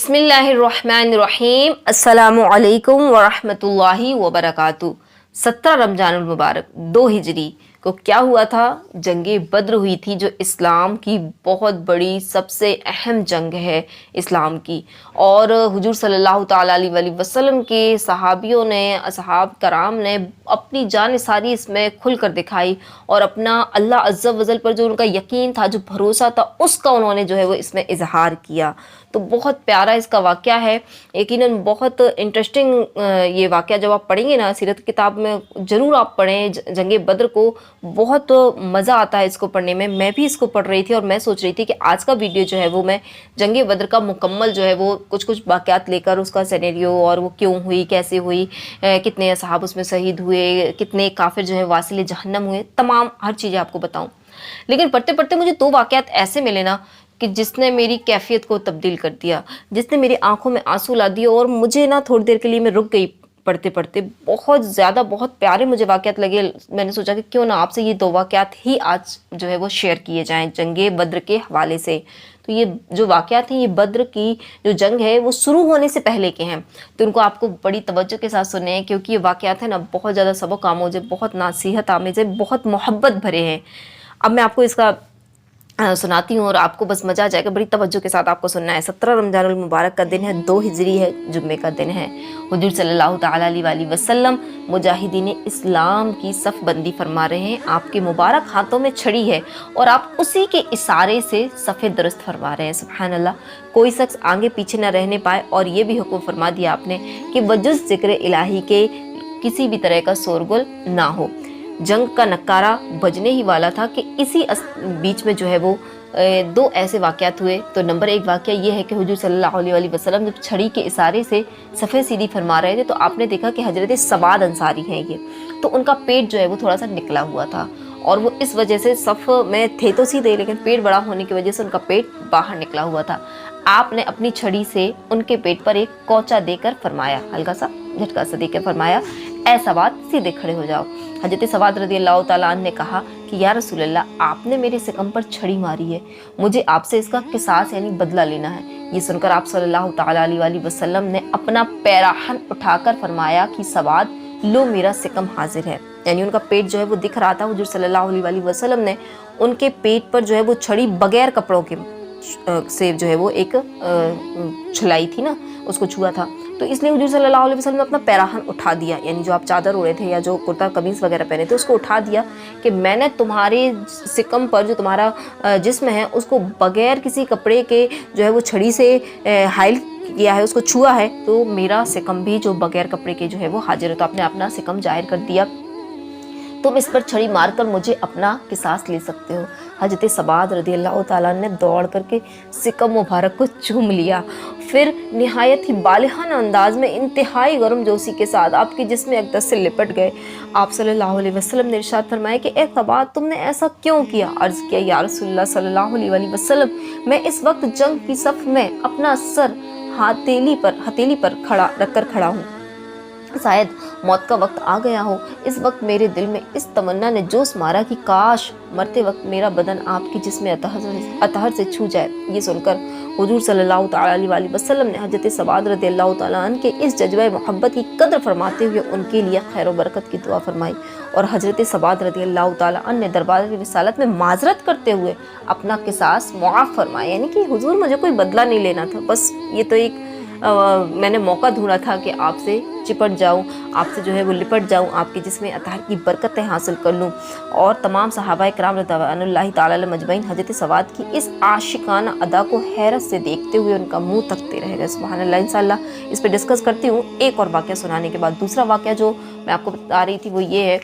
बिस्मिल्लाहिर्रहमानिर्रहीम अस्सलामु अलैकुम वरहमतुल्लाहि वबरकातुहू। 17 रमजानुल मुबारक 2 हिजरी को क्या हुआ था? जंगे बद्र हुई थी, जो इस्लाम की बहुत बड़ी सबसे अहम जंग है इस्लाम की। और हुजूर सल्लल्लाहु ताला अलैहि वसल्लम के सहाबियों ने, असहाब कराम ने अपनी जान सारी इसमें खुल कर दिखाई और अपना अल्लाह अज़्ज़ा वजल पर जो उनका यकीन था, जो भरोसा था, उसका उन्होंने जो है वो इसमें इजहार किया। तो बहुत प्यारा इसका वाक़या है, यकीनन बहुत इंटरेस्टिंग ये वाक़या जब आप पढ़ेंगे ना सीरत किताब में, ज़रूर आप पढ़ें जंगे बद्र को। बहुत मज़ा आता है इसको पढ़ने में। मैं भी इसको पढ़ रही थी और मैं सोच रही थी कि आज का वीडियो जो है वो मैं जंगे बद्र का मुकम्मल जो है वो कुछ कुछ वाक़यात लेकर, उसका सिनेरियो और वो क्यों हुई, कैसे हुई, कितने असहाब उसमें शहीद हुए, कितने काफिर जो है वासिल जहन्नम हुए, तमाम हर चीज़ें आपको बताऊँ। लेकिन पढ़ते पढ़ते मुझे 2 वाक़यात ऐसे मिले ना कि जिसने मेरी कैफियत को तब्दील कर दिया, जिसने मेरी आंखों में आंसू ला दिए। और मुझे ना थोड़ी देर के लिए मैं रुक गई पढ़ते पढ़ते। बहुत ज़्यादा बहुत प्यारे मुझे वाक़यात लगे। मैंने सोचा कि क्यों ना आपसे ये 2 वाक़यात ही आज जो है वो शेयर किए जाएं जंगे बद्र के हवाले से। तो ये जो वाक़यात हैं, ये बद्र की जो जंग है वो शुरू होने से पहले के हैं, तो उनको आपको बड़ी तवज्जो के साथ सुनने हैं, क्योंकि ये वाक़यात है ना बहुत ज़्यादा सबक आमोज़ है, बहुत नसीहत आमेज़ है, बहुत मोहब्बत भरे हैं। अब मैं आपको इसका सुनाती हूँ और आपको बस मज़ा आ जाएगा। बड़ी तवज्जो के साथ आपको सुनना है। 17 रमजानुल मुबारक का दिन है, 2 हिजरी है, जुम्मे का दिन है। हुजूर सल्लल्लाहु ताला अलैहि वसल्लम मुजाहिदीन इस्लाम की सफ़ बंदी फरमा रहे हैं। आपके मुबारक हाथों में छड़ी है और आप उसी के इशारे से सफ़े दुरुस्त फरमा रहे हैं। सुभान अल्लाह, कोई शख्स आगे पीछे न रहने पाए। और ये भी हुक्म फरमा दिया आपने कि वजुज़ ज़िक्र इलाही के किसी भी तरह का शोरगुल ना हो। जंग का नक्कारा बजने ही वाला था कि इसी बीच में जो है वो 2 ऐसे वाक़यात हुए। तो नंबर 1 वाक़या ये है कि हुजूर सल्लल्लाहु अलैहि वसल्लम जब छड़ी के इशारे से सफ़े सीधी फरमा रहे थे, तो आपने देखा कि हज़रत सवाद अंसारी हैं ये, तो उनका पेट जो है वो थोड़ा सा निकला हुआ था। और वो इस वजह से सफ़ में थे तो सीधे, लेकिन पेट बड़ा होने की वजह से उनका पेट बाहर निकला हुआ था। आपने अपनी छड़ी से उनके पेट पर एक कौचा देकर फरमाया, हल्का सा झटका सा देकर फरमाया, ऐ सवाद सीधे खड़े हो जाओ। हज़रत सवाद रज़ियल्लाहु ताला अन्हु ने कहा कि या रसूल अल्लाह, आपने मेरे सिकम पर छड़ी मारी है, मुझे आपसे इसका किसास यानी बदला लेना है। ये सुनकर आप सल्लल्लाहु ताला अलैहि वसल्लम ने अपना पैराहन उठाकर फरमाया कि सवाद, लो मेरा सिकम हाजिर है। यानी उनका पेट जो है वो दिख रहा था। हुजूर सल्लल्लाहु अलैहि वसल्लम ने उनके पेट पर जो है वो छड़ी बगैर कपड़ों के से जो है वो एक छुलाई थी ना, उसको छुआ था। तो इसलिए हुजूर सल्लल्लाहु अलैहि वसल्लम ने अपना पैराहन उठा दिया, यानी जो आप चादर ओढ़े थे या जो कुर्ता कमीज़ वगैरह पहने थे उसको उठा दिया कि मैंने तुम्हारे सिकम पर जो तुम्हारा जिस्म है उसको बगैर किसी कपड़े के जो है वो छड़ी से हाइल किया है, उसको छुआ है, तो मेरा सिकम भी जो बगैर कपड़े के जो है वो हाजिर है। तो आपने अपना सिकम जाहिर कर दिया, तुम इस पर छड़ी मारकर मुझे अपना किसास ले सकते हो। हज़रत सबाद रज़ियल्लाहु ताला ने दौड़ करके सिकम मुबारक को चूम लिया, फिर निहायत ही बालिग़ाना अंदाज में इंतहाई गर्मजोशी के साथ आपकी जिस्म अक़दस से लिपट गए। आप सल्लल्लाहु अलैहि वसल्लम ने इरशाद फरमाया कि ए सबाद, तुमने ऐसा क्यों किया? अर्ज़ किया, या रसूलल्लाह सल्लल्लाहु अलैहि वसल्लम, मैं इस वक्त जंग की सफ़ में अपना सर हथेली पर खड़ा रखकर खड़ा हूँ। शायद मौत का वक्त आ गया हो। इस वक्त मेरे दिल में इस तमन्ना ने जोश मारा कि काश मरते वक्त मेरा बदन आपकी जिस्म अतहर से छू जाए। ये सुनकर हुजूर सल्लल्लाहु ताला अलैहि वसल्लम ने हज़रत सवाद रज़ियल्लाहु ताला अन्हु के इस जज्बे मोहब्बत की कदर फरमाते हुए उनके लिए खैर व बरकत की दुआ फरमाई। और हज़रत सवाद रज़ियल्लाहु ताला अन्हु ने दरबार रिसालत में माजरत करते हुए अपना किसास मुआफ़ फरमाया, यानी कि हुजूर मुझे कोई बदला नहीं लेना था, बस ये तो एक मैंने मौका ढूंढा था कि आपसे चिपट जाऊं, आपसे जो है वो लिपट जाऊं, आपके जिस्म अतहर की बरकतें हासिल कर लूं। और तमाम सहाबाए किराम रज़ियल्लाहु ताला अलैहिम अजमईन हज़रत सवाद की इस आशिकाना अदा को हैरत से देखते हुए उनका मुंह तकते रह गए। सुभान अल्लाह। इंशाअल्लाह इस पर डिस्कस करती हूँ एक और वाक़या सुनाने के बाद। दूसरा वाक़या जो मैं आपको बता रही थी वो ये है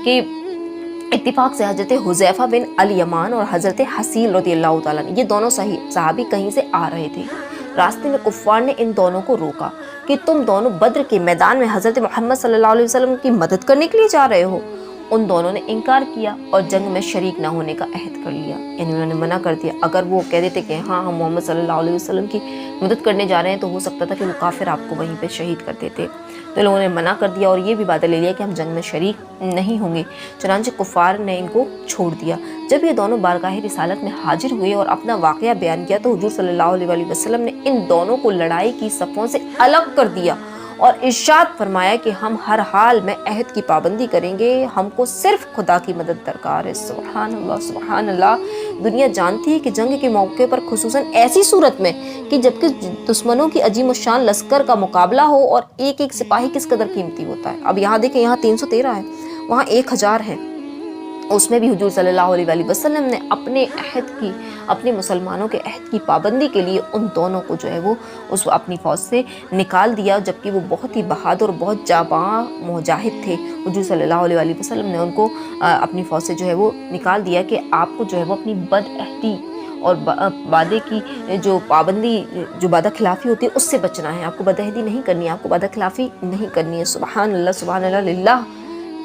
कि इत्तिफाक से हज़रत हुज़ैफ़ा बिन अल यमान और हज़रत हसील रज़ियल्लाहु ताला, ये दोनों सहाबी कहीं से आ रहे थे। रास्ते में कुफ़ार ने इन दोनों को रोका कि तुम दोनों बद्र के मैदान में हज़रत मोहम्मद सल्लल्लाहु अलैहि वसल्लम की मदद करने के लिए जा रहे हो। उन दोनों ने इनकार किया और जंग में शरीक ना होने का अहद कर लिया, यानी उन्होंने मना कर दिया। अगर वो कह देते कि हाँ हम मोहम्मद सल्लल्लाहु अलैहि वसल्लम की मदद करने जा रहे हैं, तो हो सकता था कि वो काफिर आपको वहीं पे शहीद कर देते। तो लोगों ने मना कर दिया और ये भी वादा ले लिया कि हम जंग में शरीक नहीं होंगे। चुनांचे कुफार ने इनको छोड़ दिया। जब ये दोनों बारगाह रिसालत में हाजिर हुए और अपना वाक़या बयान किया, तो हुजूर सल्लल्लाहु अलैहि वसल्लम ने इन दोनों को लड़ाई की सफ़ों से अलग कर दिया और इरशाद फरमाया कि हम हर हाल में अहद की पाबंदी करेंगे, हमको सिर्फ खुदा की मदद दरकार है। सुभान अल्लाह, सुभान अल्लाह। दुनिया जानती है कि जंग के मौके पर खुसूसन ऐसी सूरत में कि जबकि दुश्मनों की अजीम शान लश्कर का मुकाबला हो और एक एक सिपाही किस कदर कीमती होता है। अब यहाँ देखें, यहाँ 313 है, वहाँ 1000 है। उसमें भी हुजूर सल्लल्लाहु अलैहि वसल्लम ने अपने अहद की, अपने मुसलमानों के अहद की पाबंदी के लिए उन दोनों को जो है वो उस अपनी फ़ौज से निकाल दिया, जबकि वो बहुत ही बहादुर, बहुत जाबां मुजाहिद थे। हुजूर सल्लल्लाहु अलैहि वसल्लम ने उनको अपनी फ़ौज से जो है वो निकाल दिया कि आपको जो है वो अपनी बदअहदी और वादे की जो पाबंदी, जो वादा खिलाफ़ी होती है, उससे बचना है। आपको बदअहदी नहीं करनी है, आपको वादा खिलाफ़ी नहीं करनी है। सुभान अल्लाह, सुभान अल्लाह लिल्लाह।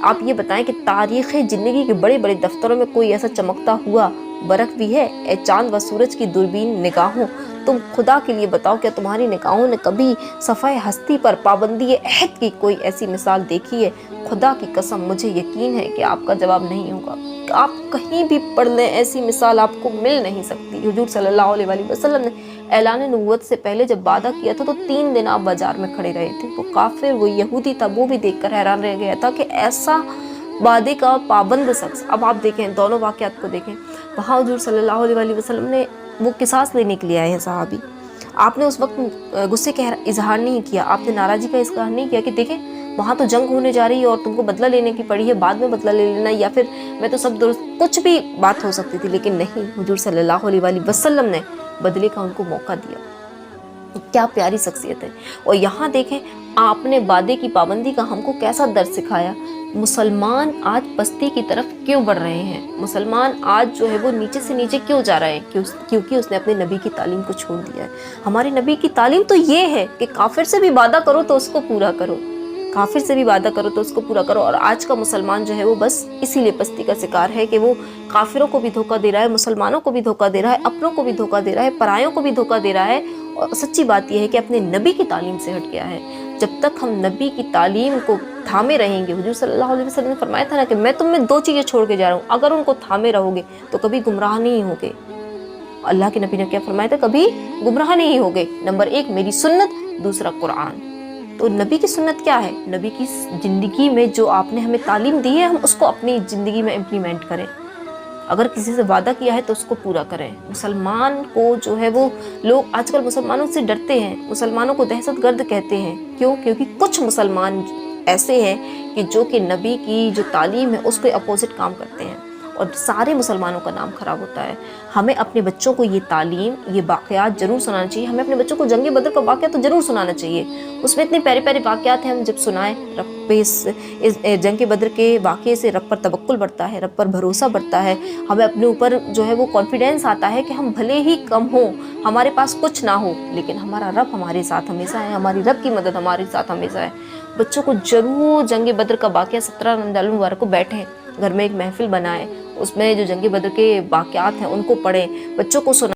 आप ये बताएं कि तारीख़ ज़िंदगी के बड़े बड़े दफ्तरों में कोई ऐसा चमकता हुआ बरक़ भी है? ए चाँद व सूरज की दूरबीन निगाहों, तुम खुदा के लिए बताओ, क्या तुम्हारी निगाहों ने कभी सफ़ाए हस्ती पर पाबंदी अहद की कोई ऐसी मिसाल देखी है? खुदा की कसम, मुझे यकीन है कि आपका जवाब नहीं होगा। आप कहीं भी पढ़ लें, ऐसी मिसाल आपको मिल नहीं सकती। हुजूर सल्लल्लाहु अलैहि वसल्लम ने ऐलान नबूवत से पहले जब वादा किया था, तो 3 दिन आप बाजार में खड़े रहे थे। वो काफिर, वो यहूदी था, वो भी देखकर हैरान रह गया था कि ऐसा वादे का पाबंद शख्स। अब आप देखें, दोनों वाक़यात को देखें। वहाँ हुजूर सल्लल्लाहु अलैहि वसल्लम ने वो किसास लेने के लिए आए हैं सहाबी। आपने उस वक्त गुस्से का इजहार नहीं किया, आपने नाराज़गी का इजहार नहीं किया कि देखें वहाँ तो जंग होने जा रही है और तुमको बदला लेने की पड़ी है, बाद में बदला ले लेना, या फिर मैं तो सब दुरुस्त, कुछ भी बात हो सकती थी। लेकिन नहीं, हुजूर सल्लल्लाहु अलैहि वसल्लम ने बदले का उनको मौका दिया। क्या प्यारी शख्सियत है। और यहाँ देखें, आपने वादे की पाबंदी का हमको कैसा दर्द सिखाया। मुसलमान आज पस्ती की तरफ क्यों बढ़ रहे हैं? मुसलमान आज जो है वो नीचे से नीचे क्यों जा रहे हैं? क्योंकि उसने अपने नबी की तालीम को छोड़ दिया है। हमारे नबी की तालीम तो ये है कि काफिर से भी वादा करो तो उसको पूरा करो, काफिर से भी वादा करो तो उसको पूरा करो। और आज का मुसलमान जो है वो बस इसीलिए पस्ती का शिकार है कि वो काफिरों को भी धोखा दे रहा है, मुसलमानों को भी धोखा दे रहा है, अपनों को भी धोखा दे रहा है, परायों को भी धोखा दे रहा है। और सच्ची बात यह है कि अपने नबी की तालीम से हट गया है। जब तक हम नबी की तालीम को थामे रहेंगे, हुजूर सल्लल्लाहु अलैहि वसल्लम ने फरमाया था ना कि मैं तुम में 2 चीज़ें छोड़ के जा रहा हूँ, अगर उनको थामे रहोगे तो कभी गुमराह नहीं होगे। अल्लाह के नबी ने क्या फरमाया था? कभी गुमराह नहीं होगे। नंबर 1 मेरी सुन्नत, दूसरा कुरान। तो नबी की सुन्नत क्या है? नबी की ज़िंदगी में जो आपने हमें तालीम दी है, हम उसको अपनी ज़िंदगी में इम्प्लीमेंट करें। अगर किसी से वादा किया है तो उसको पूरा करें। मुसलमान को जो है वो, लोग आजकल मुसलमानों से डरते हैं, मुसलमानों को दहशतगर्द कहते हैं। क्यों? क्योंकि कुछ मुसलमान ऐसे हैं कि जो कि नबी की जो तालीम है उसके अपोजिट काम करते हैं और सारे मुसलमानों का नाम खराब होता है। हमें अपने बच्चों को ये तालीम, ये वाक़यात ज़रूर सुनाना चाहिए। हमें अपने बच्चों को जंग बदर का वाक़या तो ज़रूर सुनाना चाहिए। उसमें इतने प्यारे प्यारे वाक़यात हैं, हम जब सुनाएं, रब पे इस जंग बदर के वाक़े से रब पर तवक्कुल बढ़ता है, रब पर भरोसा बढ़ता है। हमें अपने ऊपर जो है वो कॉन्फिडेंस आता है कि हम भले ही कम हो, हमारे पास कुछ ना हो, लेकिन हमारा रब हमारे साथ हमेशा है, हमारी रब की मदद हमारे साथ हमेशा है। बच्चों को ज़रूर जंग बदर का वाक़या 17 रमज़ान मुबारक को बैठें, घर में एक महफिल बनाएं, उसमें जो जंग बदर के वाक़यात हैं उनको पढ़ें, बच्चों को सुना